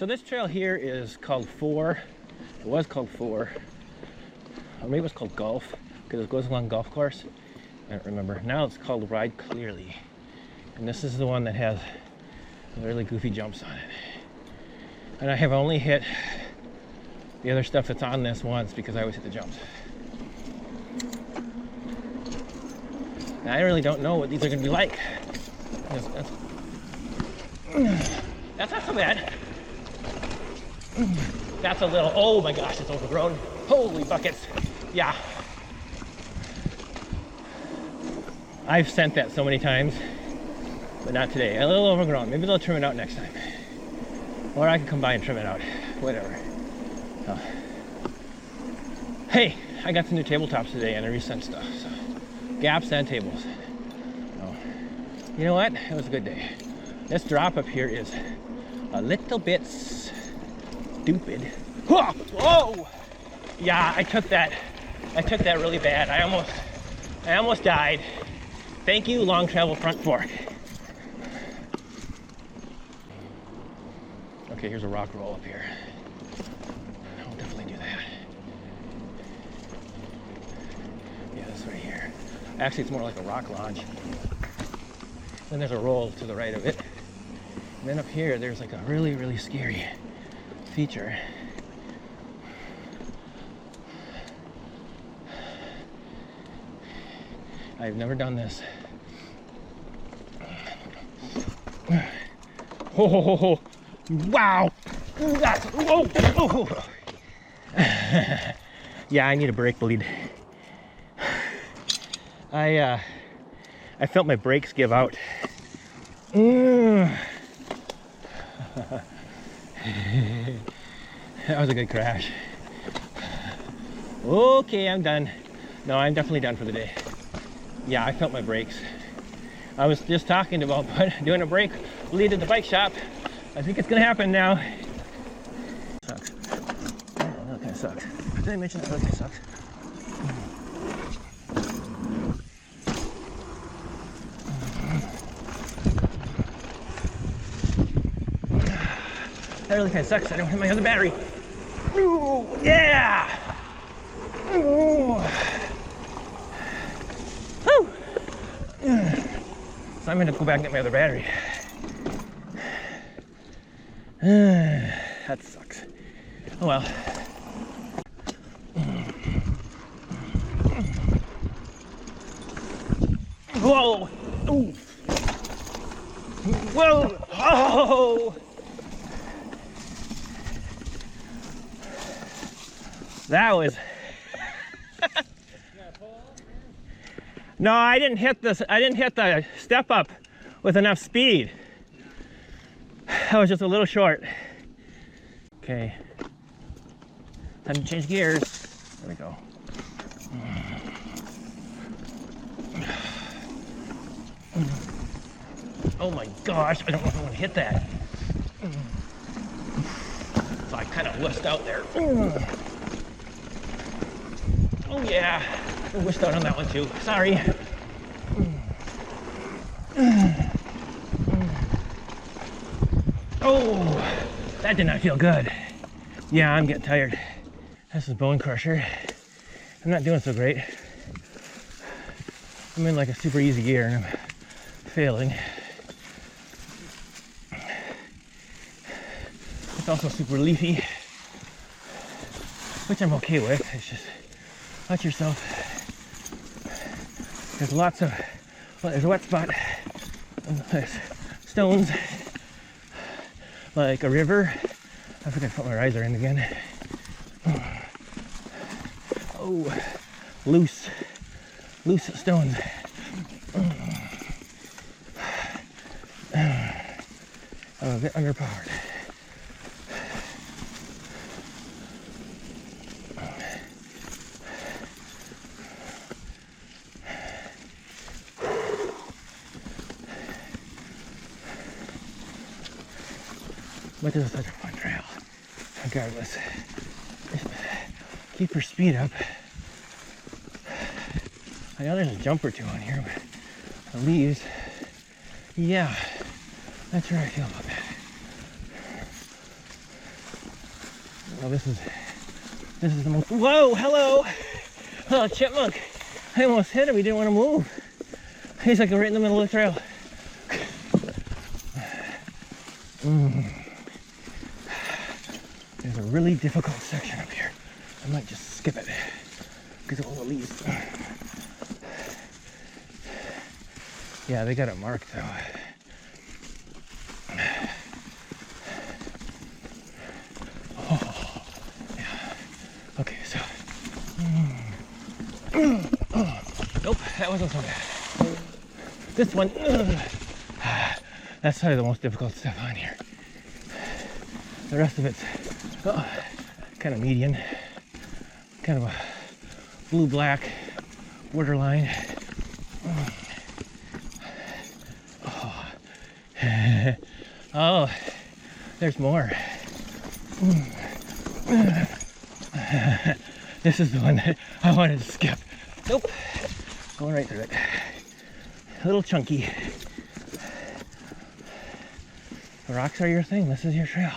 So this trail here is called 4. It was called 4. Or maybe it was called Golf, because it goes along golf course. I don't remember. Now it's called Ride Clearly. And this is the one that has really goofy jumps on it. And I have only hit the other stuff that's on this once because I always hit the jumps. Now, I really don't know what these are going to be like. That's not so bad. That's a little, oh my gosh, it's overgrown. Holy buckets. Yeah. I've sent that so many times, but not today. A little overgrown. Maybe they'll trim it out next time. Or I can come by and trim it out. Whatever. Hey, I got some new tabletops today and I resent stuff. So, gaps and tables. Oh. You know what? It was a good day. This drop up here is a little bit stupid. Whoa! Whoa! Yeah, I took that really bad. I almost died. Thank you, long travel front fork. Okay, here's a rock roll up here. I'll definitely do that. Yeah, this right here. Actually, it's more like a rock lodge. Then there's a roll to the right of it. And then up here, there's like a really, really scary feature. I've never done this. Oh, wow! That's, oh, oh. Yeah, I need a brake bleed. I felt my brakes give out. That was a good crash. Okay, I'm done. No, I'm definitely done for the day. Yeah, I felt my brakes. I was just talking about doing a brake bleed at the bike shop. I think it's gonna happen now. Sucks. Oh, that kind of sucks. Did I mention that kind of sucks? That really kind of sucks. I don't have my other battery. Ooh, yeah! Ooh. Woo! So I'm gonna go back and get my other battery. That sucks. Oh well. Whoa! Ooh! Whoa! Oh! That was. No, I didn't hit this. I didn't hit the step up with enough speed. I was just a little short. Okay. Time to change gears. There we go. Oh my gosh, I don't know if I want to hit that. So I kind of wussed out there. Oh yeah, I wussed out on that one too. Sorry. Oh, that did not feel good. Yeah, I'm getting tired. This is Bone Crusher. I'm not doing so great. I'm in like a super easy gear and I'm failing. It's also super leafy, which I'm okay with. It's just, watch yourself. There's lots of, well, there's a wet spot. There's stones, like a river. I forgot to put my riser in again. Oh, loose stones. I'm a bit underpowered. But this is such a fun trail, regardless. Keep your speed up. I know there's a jump or two on here, but the leaves, yeah, that's where I feel about that. this is the most, whoa, hello. Oh, chipmunk. I almost hit him, he didn't want to move. He's like right in the middle of the trail. There's a really difficult section up here. I might just skip it because of all the leaves. Yeah, they got it marked though. Oh, yeah. Okay, so. Nope, that wasn't so bad. This one, that's probably the most difficult stuff on here. The rest of it's kind of median, kind of a blue-black borderline. Oh, there's more. This is the one that I wanted to skip. Nope, going right through it. A little chunky. The rocks are your thing. This is your trail.